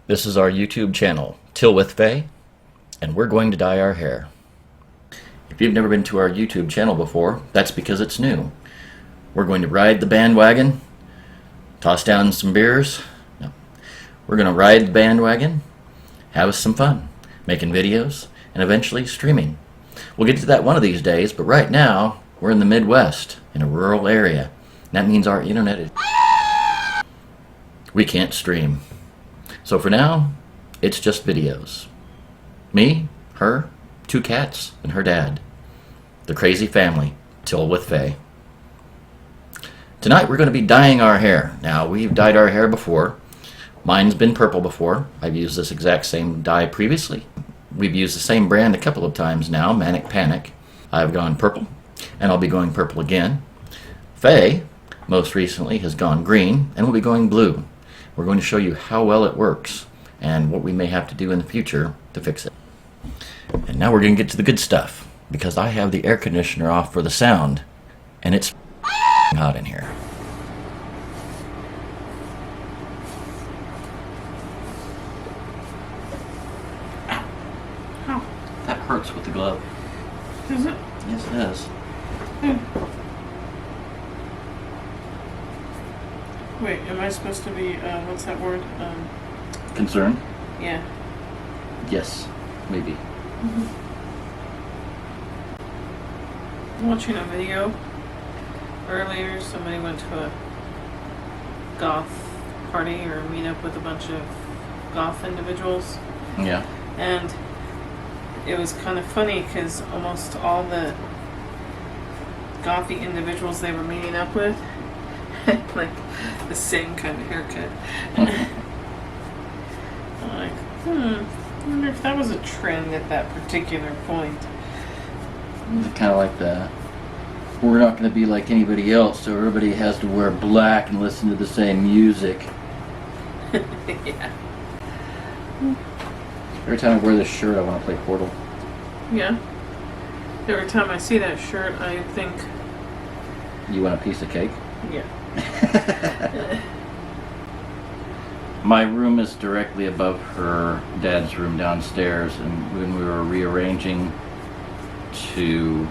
This is our YouTube channel, Tylwyth Fey, and we're going to dye our hair. If you've never been to our YouTube channel before, that's because it's new. We're going to ride the bandwagon, toss down some beers. No. We're going to ride the bandwagon, have some fun, making videos, and eventually streaming. We'll get to that one of these days, but right now, we're in the Midwest, in a rural area. That means our internet is... We can't stream. So for now, it's just videos. Me, her, 2 cats, and her dad. The crazy family, Tylwyth Fey. Tonight we're going to be dyeing our hair. Now, we've dyed our hair before. Mine's been purple before. I've used this exact same dye previously. We've used the same brand a couple of times now, Manic Panic. I've gone purple, and I'll be going purple again. Faye, most recently, has gone green, and will be going blue. We're going to show you how well it works, and what we may have to do in the future to fix it. And now we're going to get to the good stuff, because I have the air conditioner off for the sound, and it's hot in here. How? That hurts with the glove. Is it? Yes, it does. Wait, am I supposed to be, what's that word? Concern? Yeah. Yes, maybe. Watching a video earlier, somebody went to a goth party or meetup with a bunch of goth individuals. Yeah. And it was kind of funny because almost all the gothy individuals they were meeting up with had like the same kind of haircut. I'm like, I wonder if that was a trend at that particular point. It's kind of like the, we're not going to be like anybody else, so everybody has to wear black and listen to the same music. Yeah. Every time I wear this shirt, I want to play Portal. Yeah. Every time I see that shirt, I think, You want a piece of cake? yeah. My room is directly above her dad's room downstairs, and when we were rearranging to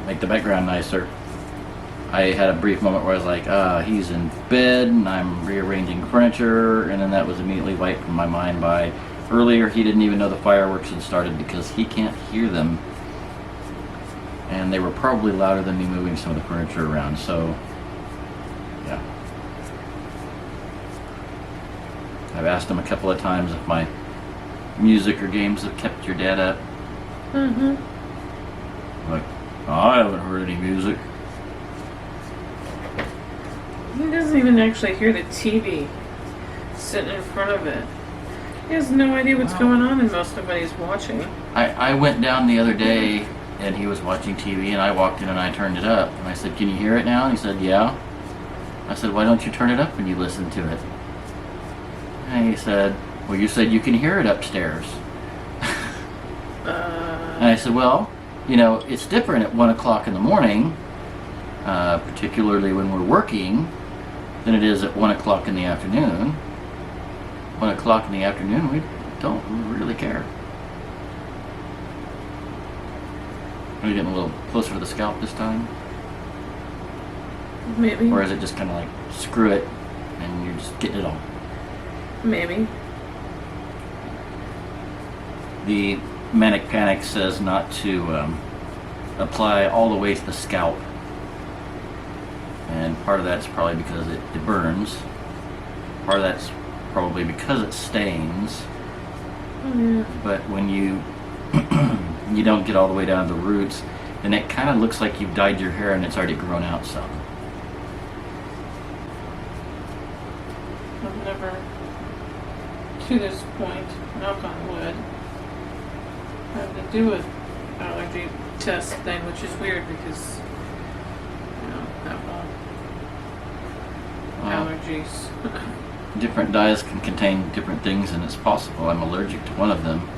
make the background nicer, I had a brief moment where I was like, he's in bed and I'm rearranging furniture, and then that was immediately wiped from my mind by earlier he didn't even know the fireworks had started because he can't hear them, and they were probably louder than me moving some of the furniture around, so yeah. I've asked him a couple of times if my music or games have kept your dad up. Like, I haven't heard any music. He doesn't even actually hear the TV sitting in front of it. He has no idea what's going on in most of what he's watching. I went down the other day and he was watching TV, and I walked in and I turned it up. And I said, can you hear it now? And he said, yeah. I said, why don't you turn it up when you listen to it? And he said, well, you said you can hear it upstairs. And I said, well, you know, it's different at 1 o'clock in the morning, particularly when we're working, than it is at 1 o'clock in the afternoon. 1 o'clock in the afternoon, we don't really care. Are you getting a little closer to the scalp this time? Maybe. Or is it just kind of like, screw it, and you're just getting it all? Maybe. The Manic Panic says not to apply all the way to the scalp. And part of that's probably because it burns. Part of that's probably because it stains. Yeah. But when you you don't get all the way down to the roots, then it kind of looks like you've dyed your hair and it's already grown out some. I've never, to this point, knock on wood, had to do an allergy test thing, which is weird because, you know, that whole allergies. Different dyes can contain different things, and it's possible I'm allergic to one of them.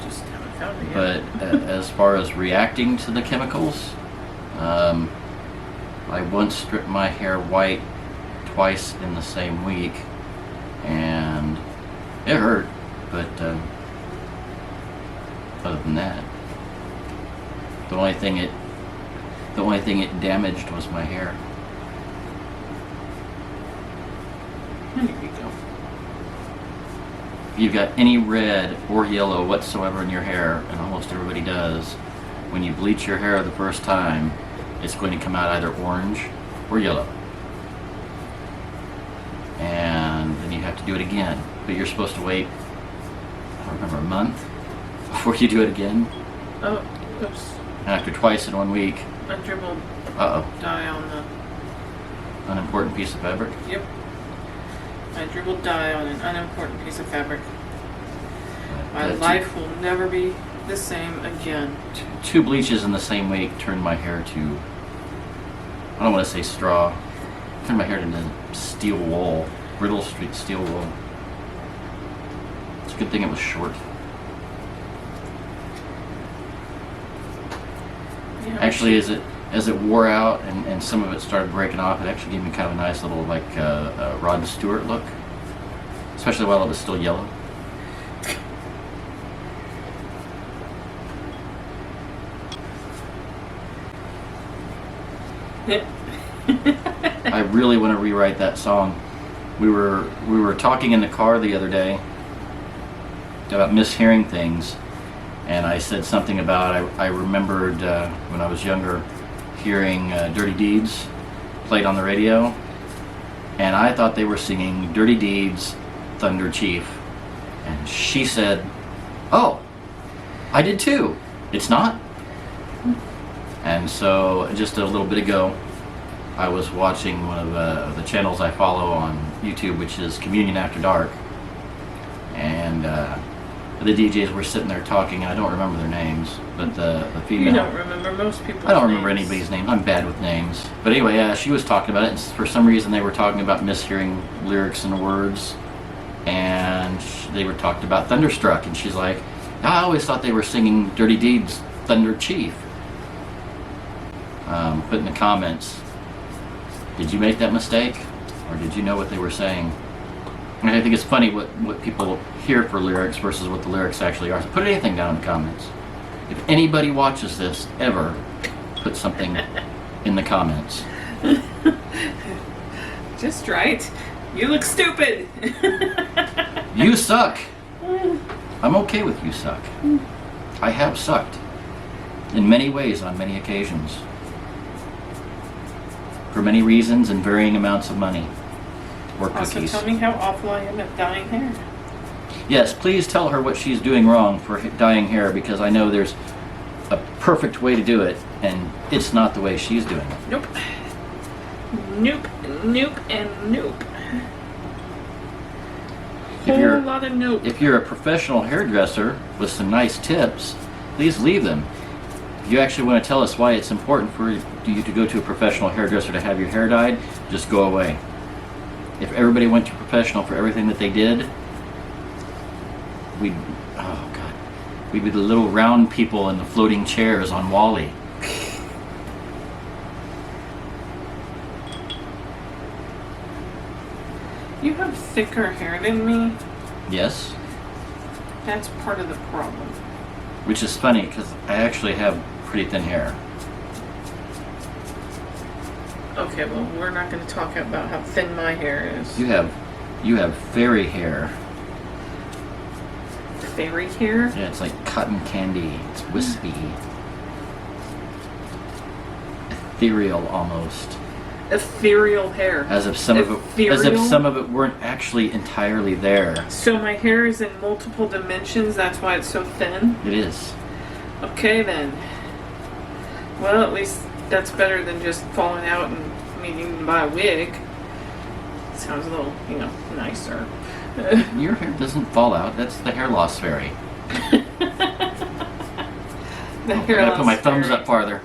Just haven't found it But yet. as far as reacting to the chemicals, I once stripped my hair white twice in the same week, and It hurt, but other than that, the only thing it damaged was my hair. There you go. If you've got any red or yellow whatsoever in your hair, and almost everybody does, when you bleach your hair the first time, it's going to come out either orange or yellow. And then you have to do it again. But you're supposed to wait, I don't remember, a month before you do it again. Oh, oops. And after twice in 1 week, I dribbled uh-oh, dye on the... unimportant piece of fabric. Yep. I dribbled dye on an unimportant piece of fabric. My life will never be the same again. Two bleaches in the same week turned my hair to, I don't want to say straw, turned my hair into steel wool, brittle steel wool. It's a good thing it was short. Yeah, Actually, as it wore out and some of it started breaking off, it actually gave me kind of a nice little Rod Stewart look, especially while it was still yellow. I really want to rewrite that song. We were talking in the car the other day about mishearing things, and I said something about I remembered when I was younger hearing Dirty Deeds played on the radio, and I thought they were singing Dirty Deeds, Thunder Chief, and she said, "Oh, I did too. It's not." And so just a little bit ago, I was watching one of the channels I follow on YouTube, which is Communion After Dark, and the DJs were sitting there talking. I don't remember their names, but the female... You don't remember most people's names. I don't remember anybody's name. I'm bad with names. But anyway, she was talking about it, and for some reason they were talking about mishearing lyrics and words, and they were talking about Thunderstruck, and she's like, I always thought they were singing Dirty Deeds, Thunder Chief. Put in the comments, did you make that mistake, or did you know what they were saying? And I think it's funny what people hear for lyrics versus what the lyrics actually are. So put anything down in the comments. If anybody watches this ever, put something in the comments. Just right. You look stupid. You suck. I'm okay with you suck. I have sucked in many ways on many occasions. For many reasons and varying amounts of money. Or Also, cookies. tell me how awful I am at dyeing hair. Yes, please tell her what she's doing wrong for dyeing hair, because I know there's a perfect way to do it, and it's not the way she's doing it. Nope. Nope, nope, and nope. Whole lot of nope. If you're a professional hairdresser with some nice tips, please leave them. If you actually want to tell us why it's important for you to go to a professional hairdresser to have your hair dyed, just go away. If everybody went to a professional for everything that they did, we'd be the little round people in the floating chairs on Wall-E. You have thicker hair than me. Yes, That's part of the problem. which is funny because I actually have pretty thin hair. Okay, well, we're not going to talk about how thin my hair is. You have fairy hair. Fairy hair? Yeah, it's like cotton candy. It's wispy. Ethereal almost. Ethereal hair. As if some of it weren't actually entirely there. So my hair is in multiple dimensions, that's why it's so thin? It is. Okay then. Well, at least that's better than just falling out and needing to buy a wig. Sounds a little, nicer. Your hair doesn't fall out. That's the hair loss fairy. The hair I gotta loss put my thumbs fairy. up farther.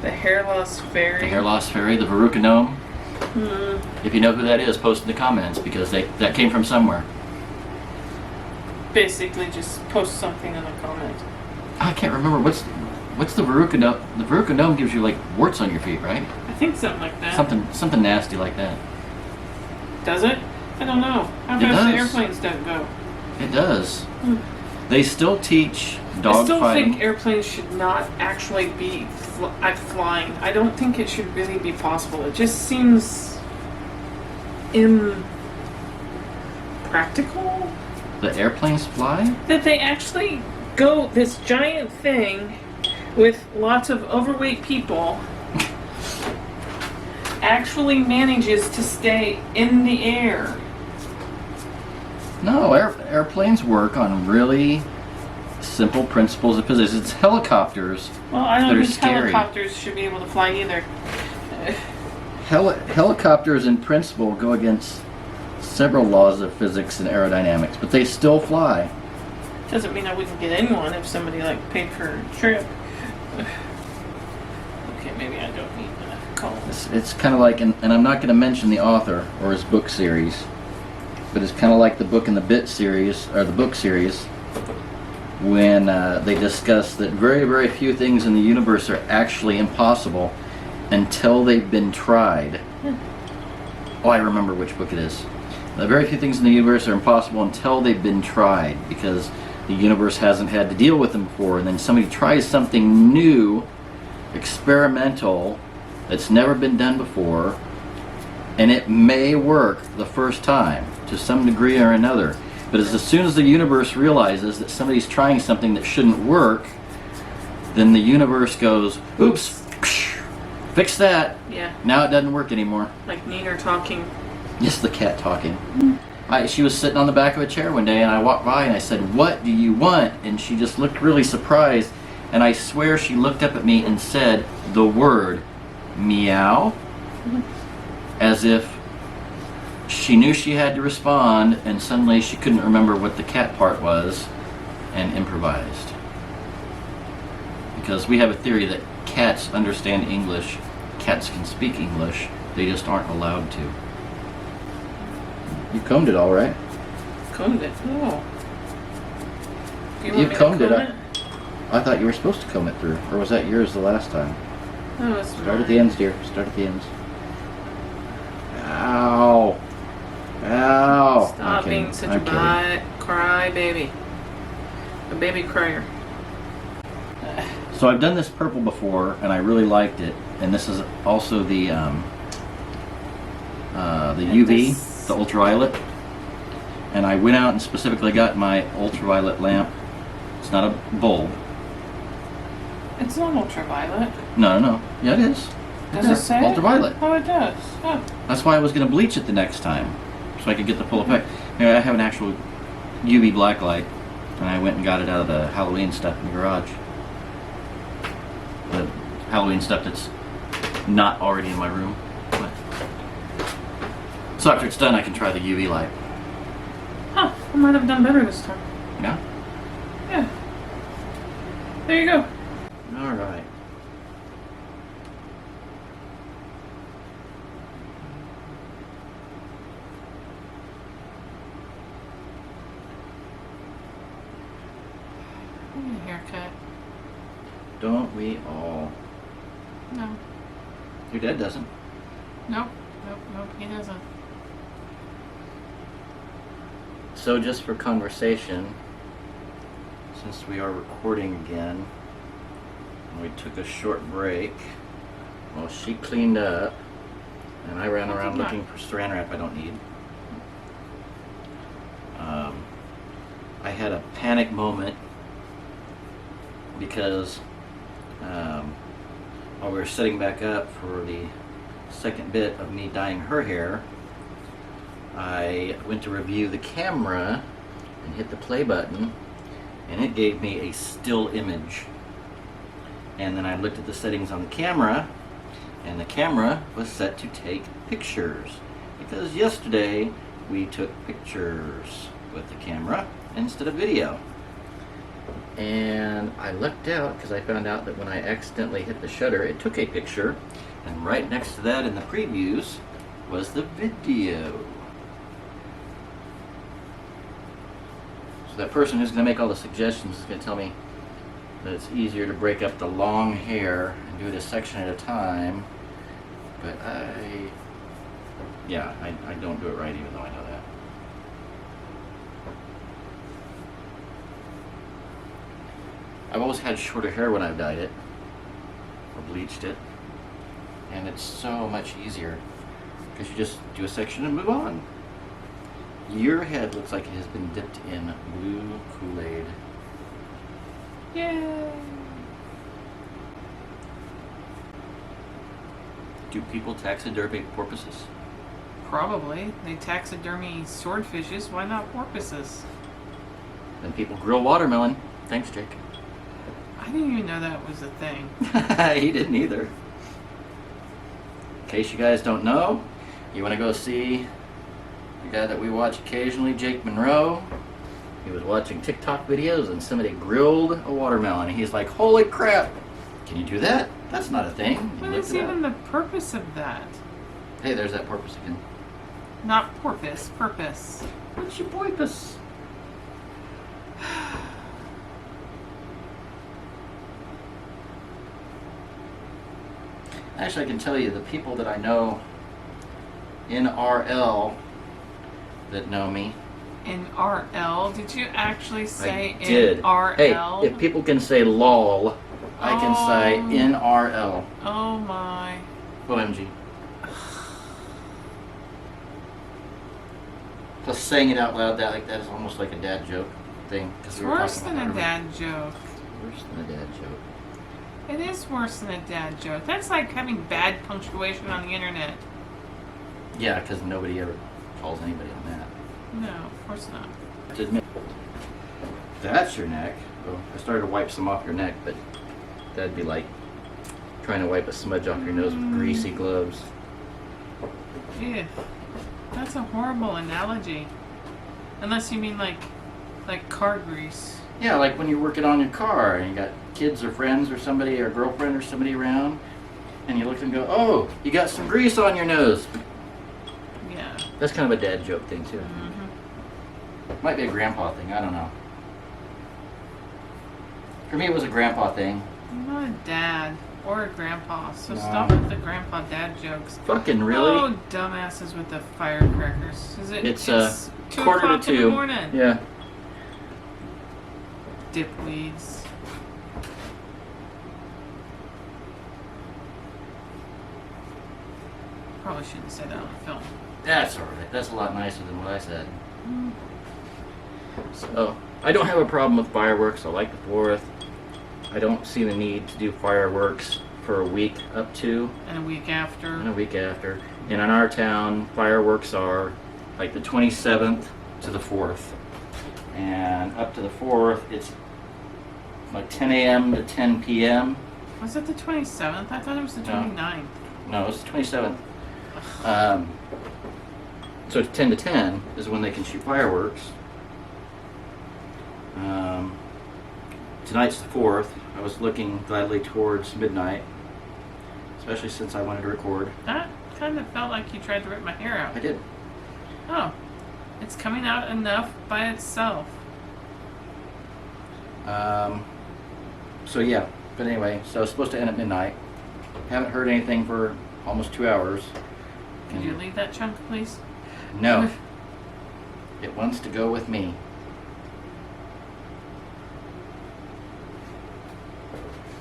The hair loss fairy. The hair loss fairy, the Veruca gnome. Hmm. If you know who that is, post in the comments, because that came from somewhere. Basically, just post something in the comment. I can't remember what's the Veruca gnome. The Veruca gnome gives you like warts on your feet, right? I think something like that. Something nasty like that. Does it? I don't know. How It fast the does. airplanes don't go? It does. Hmm. They still teach I dog still fighting. think airplanes should not actually be flying. I don't think it should really be possible. It just seems impractical The airplanes fly? that they actually go this giant thing with lots of overweight people actually manages to stay in the air. No, airplanes work on really simple principles of physics. It's helicopters Well, I that don't are think scary. helicopters should be able to fly either. Helicopters in principle go against several laws of physics and aerodynamics, but they still fly. Doesn't mean I wouldn't get in one if somebody like paid for a trip. Okay, maybe I don't need to call. It's kind of like, and I'm not going to mention the author or his book series, but it's kind of like the book and the bit series, or the book series, when they discuss that very, very few things in the universe are actually impossible until they've been tried. Oh, I remember which book it is. The very few things in the universe are impossible until they've been tried, because the universe hasn't had to deal with them before, and then somebody tries something new, experimental, that's never been done before, and it may work the first time to some degree or another. But as soon as the universe realizes that somebody's trying something that shouldn't work, then the universe goes, oops, fix that. Yeah, Now it doesn't work anymore. like Neener talking. Yes, the cat talking. She was sitting on the back of a chair one day, and I walked by and I said, "What do you want?" And she just looked really surprised, and I swear she looked up at me and said the word meow, as if she knew she had to respond, and suddenly she couldn't remember what the cat part was, and improvised. Because we have a theory that cats understand English, cats can speak English, they just aren't allowed to. You combed it all right. Combed it. Oh. Do you You want me to combed comb it. I thought you were supposed to comb it through, or was that yours the last time? Oh, it's Start at the ends, dear. Start at the ends. Ow! Ow! Stop Okay, being such I'm a kidding. cry baby. A baby crier. So I've done this purple before, and I really liked it. And this is also the UV, the ultraviolet. And I went out and specifically got my ultraviolet lamp. It's not a bulb. It's not ultraviolet. No. Yeah, it is. Does Yeah, it say? ultraviolet. Oh, it does. Oh. That's why I was going to bleach it the next time, so I could get the full effect. Anyway, I have an actual UV black light, and I went and got it out of the Halloween stuff in the garage. The Halloween stuff that's not already in my room. But. So after it's done, I can try the UV light. Huh. I might have done better this time. Yeah? Yeah. There you go. All right. I need a haircut. Don't we all? No. Your dad doesn't. Nope. Nope. He doesn't. So just for conversation, since we are recording again, and we took a short break, well, she cleaned up, and I ran around looking for saran wrap I don't need. I had a panic moment because while we were setting back up for the second bit of me dyeing her hair, I went to review the camera and hit the play button, and it gave me a still image. And then I looked at the settings on the camera, and the camera was set to take pictures, because yesterday we took pictures with the camera instead of video. And I lucked out because I found out that when I accidentally hit the shutter, it took a picture, and right next to that in the previews was the video. So that person who's going to make all the suggestions is going to tell me that it's easier to break up the long hair and do it a section at a time. But I don't do it right, even though I know that. I've always had shorter hair when I've dyed it or bleached it, and it's so much easier because you just do a section and move on. Your head looks like it has been dipped in blue Kool-Aid. Yay! Do people taxidermy porpoises? Probably. They taxidermy swordfishes. Why not porpoises? Then people grill watermelon. Thanks, Jake. I didn't even know that was a thing. He didn't either. In case you guys don't know, you want to go see the guy that we watch occasionally, Jake Monroe. He was watching TikTok videos and somebody grilled a watermelon. And he's like, holy crap, can you do that? That's not a thing. What is even the purpose of that? Hey, there's that porpoise again. Not porpoise, purpose. What's your porpoise? Actually, I can tell you the people that I know in RL that know me. In RL? Did you actually say I did. in RL? Hey, if people can say lol, I can say in RL. Oh my. OMG. Plus saying it out loud that is almost like a dad joke thing. It's worse than a dad joke. Worse than a dad joke. It is worse than a dad joke. That's like having bad punctuation on the internet. Yeah, because nobody ever calls anybody on that. No, of course not. To admit, that's your neck. Well, I started to wipe some off your neck, but that'd be like trying to wipe a smudge off your nose with greasy gloves. Ew. That's a horrible analogy. Unless you mean like car grease. Yeah, like when you're working on your car and you got kids or friends or somebody or a girlfriend or somebody around, and you look at them and go, oh, you got some grease on your nose. Yeah. That's kind of a dad joke thing, too. Mm-hmm. Might be a grandpa thing, I don't know. For me, it was a grandpa thing. I'm not a dad or a grandpa, so No. stop with the grandpa dad jokes. Fucking really? Oh, dumbasses with the firecrackers. It's 2 quarter to o'clock in the 2. morning. Yeah. Dipweeds. Probably shouldn't say that on film. That's alright. That's a lot nicer than what I said. So, I don't have a problem with fireworks. I like the 4th. I don't see the need to do fireworks for a week up to. And a week after. And a week after. And in our town, fireworks are like the 27th to the 4th. And up to the 4th, it's like 10 a.m. to 10 p.m. Was it the 27th? I thought it was the 29th. No, it's the 27th. So it's 10 to 10 is when they can shoot fireworks. Tonight's the 4th. I was looking gladly towards midnight, especially since I wanted to record. That kind of felt like you tried to rip my hair out. I did. Oh. It's coming out enough by itself. So yeah, but anyway, so it's supposed to end at midnight. Haven't heard anything for almost 2 hours. Could you leave that chunk, please? No. It wants to go with me.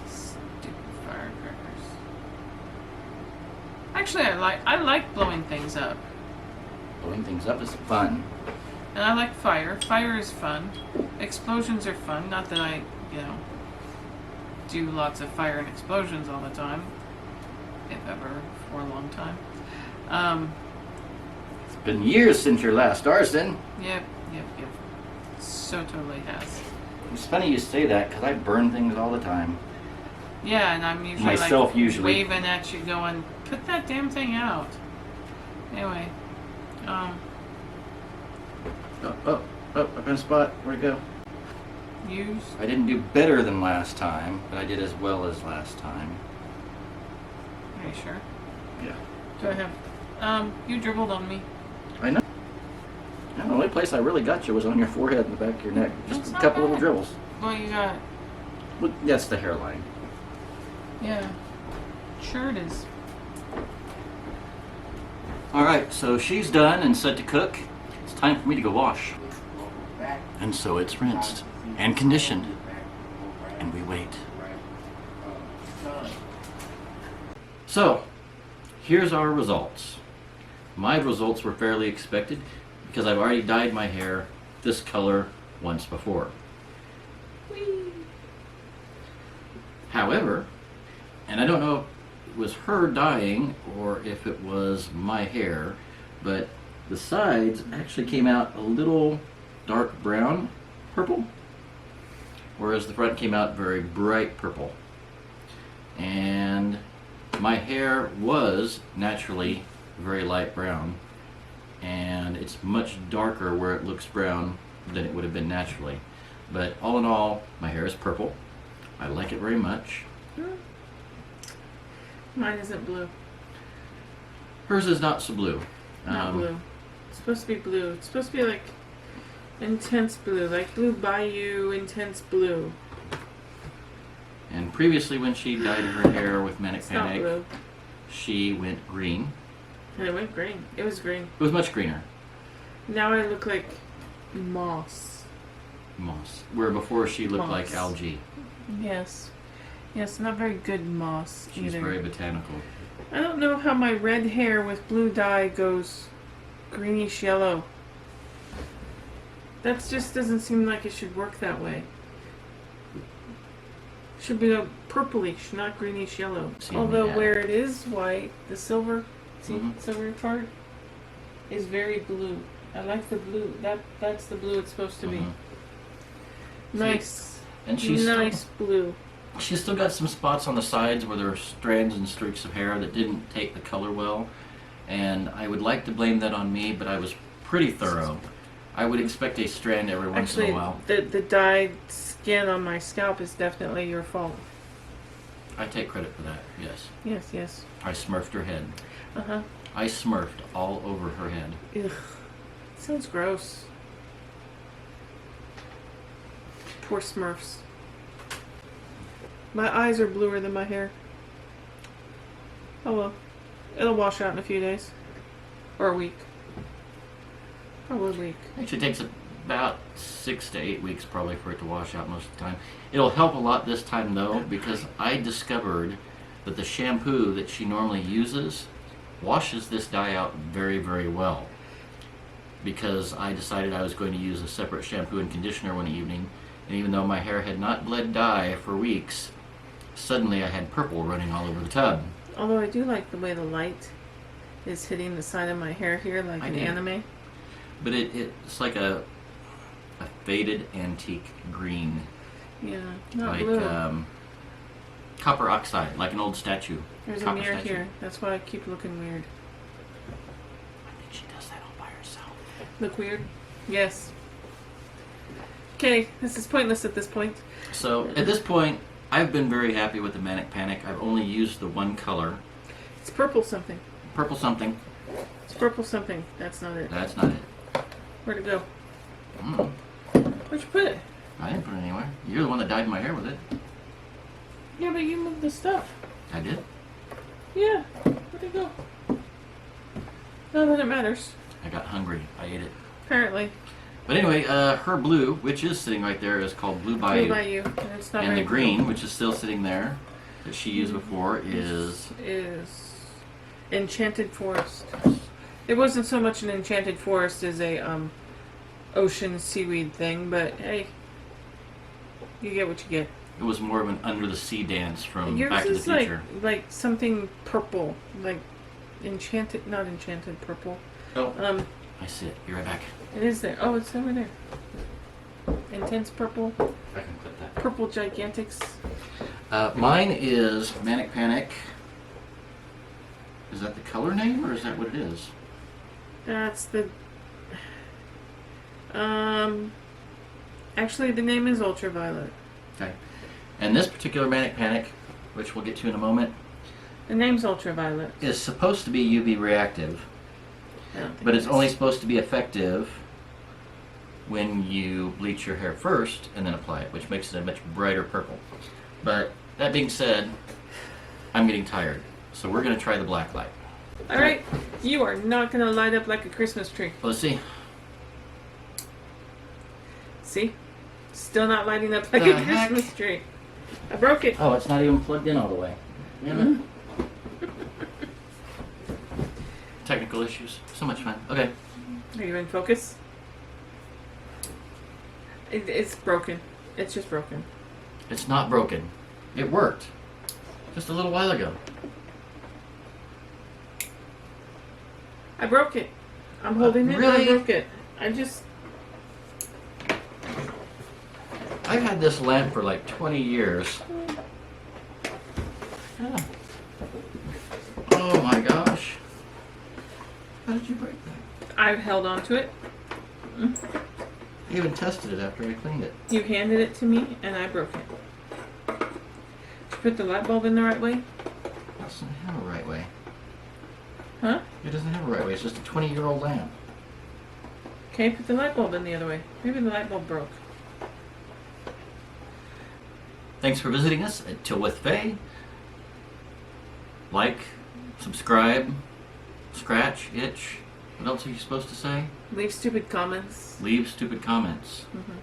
Stupid firecrackers. Actually, I like blowing things up. Blowing things up is fun. And I like fire. Fire is fun. Explosions are fun. Not that I, do lots of fire and explosions all the time. If ever, for a long time. It's been years since your last arson. Yep. So totally has. It's funny you say that because I burn things all the time. Yeah, and I'm usually Myself, usually. waving at you going, put that damn thing out. Anyway, Oh, I found a spot. Where'd it go? use. I didn't do better than last time, but I did as well as last time. Are you sure? Yeah. Do I have, you dribbled on me. I know. Yeah, the only place I really got you was on your forehead and the back of your neck. Just That's a not couple bad. little dribbles. Well, you got, Well, that's the hairline. yeah. Sure it is. Alright, so she's done and set to cook. It's time for me to go wash. And so it's rinsed and conditioned. and we wait. So, here's our results. My results were fairly expected because I've already dyed my hair this color once before. Whee! However, and I don't know if it was her dyeing or if it was my hair, but the sides actually came out a little dark brown purple, whereas the front came out very bright purple. And my hair was naturally very light brown, and it's much darker where it looks brown than it would have been naturally. But all in all, my hair is purple. I like it very much. Mine isn't blue. Hers is not so blue. Not blue. It's supposed to be blue. It's supposed to be like intense blue, like Blue Bayou intense blue. And previously, when she dyed her hair with Manic It's not Panic, blue. she went green. And it went green. It was green. It was much greener. Now I look like moss. Moss. Where before she looked Moss. like algae. Yes. Yes, not very good moss She's either. very botanical. I don't know how my red hair with blue dye goes greenish yellow. That just doesn't seem like it should work that way. It should be a purplish, not greenish yellow. See, Although yeah. where it is white, the silver, see, Mhm. silver part is very blue. I like the blue. That's the blue it's supposed to be. Mhm. Nice, And she's nice blue. she's still got some spots on the sides where there are strands and streaks of hair that didn't take the color well. And I would like to blame that on me, but I was pretty thorough. I would expect a strand every once in Actually, a while. the dyed skin on my scalp is definitely your fault. I take credit for that, yes. Yes, yes. I smurfed her head. Uh-huh. I smurfed all over her head. Ugh. Sounds gross. Poor Smurfs. My eyes are bluer than my hair. Oh well. It'll wash out in a few days. Or a week. Probably a week. Actually takes about 6 to 8 weeks probably for it to wash out most of the time. It'll help a lot this time though, because I discovered that the shampoo that she normally uses washes this dye out very, very well. Because I decided I was going to use a separate shampoo and conditioner one evening, and even though my hair had not bled dye for weeks, suddenly I had purple running all over the tub. Although I do like the way the light is hitting the side of my hair here like an do. anime. But it's like a faded antique green, Yeah, not like blue. copper oxide, like an old statue. There's a copper mirror statue. here. That's why I keep looking weird. I think she does that all by herself. Look weird? Yes. Okay, this is pointless at this point. So at this point, I've been very happy with the Manic Panic. I've only used the one color, It's purple something. purple something. It's purple something. That's not it. That's not it. Where'd it go? Mm. Where'd you put it? I didn't put it anywhere. You're the one that dyed my hair with it. Yeah, but you moved the stuff. I did. Yeah. Where'd it go? Not that it matters. I got hungry. I ate it. Apparently. But anyway, her blue, which is sitting right there, is called Blue Bayou. Blue Bayou. And it's not And very the green, which is still sitting there, that she used before, is is Enchanted Forest. It wasn't so much an Enchanted Forest as a ocean seaweed thing, but hey, you get what you get. it was more of an under the sea dance from Yours Back to the is like Future. something purple, like not enchanted purple. Oh, I see it. Be right back. It is there. Oh, it's over there. Intense purple, I can clip that. purple gigantics. Mine is Manic Panic. Is that the color name, or is that what it is? That's the. Actually, the name is Ultraviolet. Okay. And this particular Manic Panic, which we'll get to in a moment, The name's Ultraviolet. is supposed to be UV reactive, I don't think but it it's is. only supposed to be effective when you bleach your hair first and then apply it, which makes it a much brighter purple. But that being said, I'm getting tired, so we're going to try the black light. All right, you are not gonna light up like a Christmas tree. Let's see. See? Still not lighting up like The a heck? Christmas tree. I broke it. Oh, it's not even plugged in all the way. Damn it. Technical issues. So much fun. Okay. Are you in focus? It's broken. It's just broken. It's not broken. It worked. Just a little while ago. I broke it. I'm holding it and really? I broke it. I've had this lamp for like 20 years. Yeah. Oh my gosh. How did you break that? I've held on to it. I even tested it after I cleaned it. You handed it to me and I broke it. Did you put the light bulb in the right way? It doesn't have a right way. Huh? It doesn't have a right way. It's just a 20-year-old lamp. Okay, put the light bulb in the other way. Maybe the light bulb broke. Thanks for visiting us at Tylwyth Fey. Like, subscribe, scratch, itch. What else are you supposed to say? Leave stupid comments. Leave stupid comments. Mm-hmm.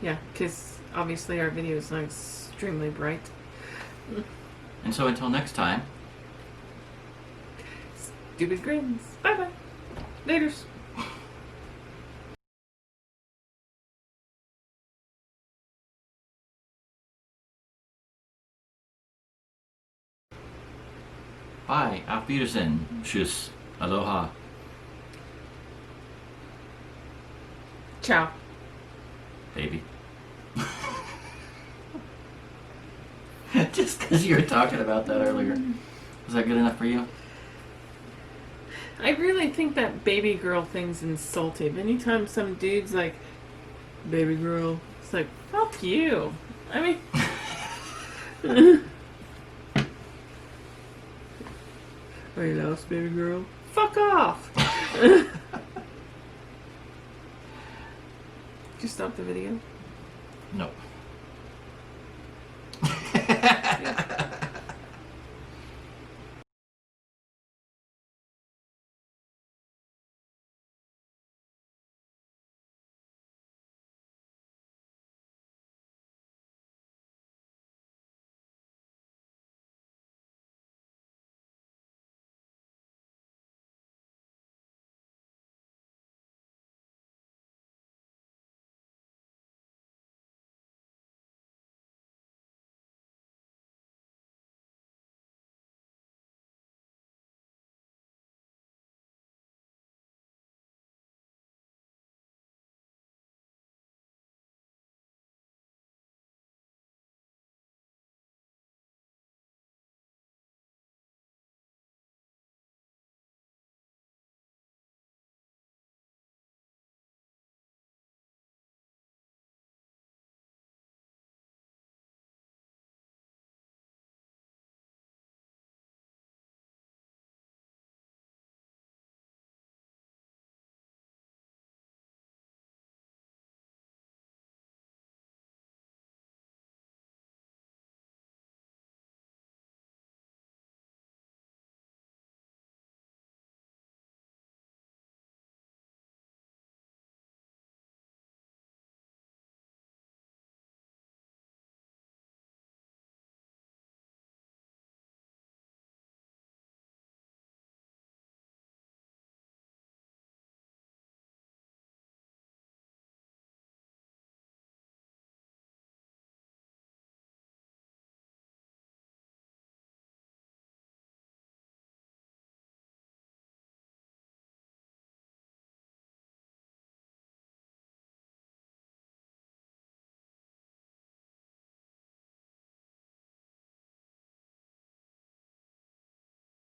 Yeah, because obviously our video is not extremely bright. And so until next time, Stupid grins. Bye-bye. Laters. bye, auf Wiedersehen, tschüss, aloha. Ciao. Baby. Just because you were talking about that earlier. Was that good enough for you? I really think that baby girl thing's insultive. Anytime some dude's like, baby girl, it's like, fuck you. I mean... Are you lost, baby girl? Fuck off! Did you stop the video? No.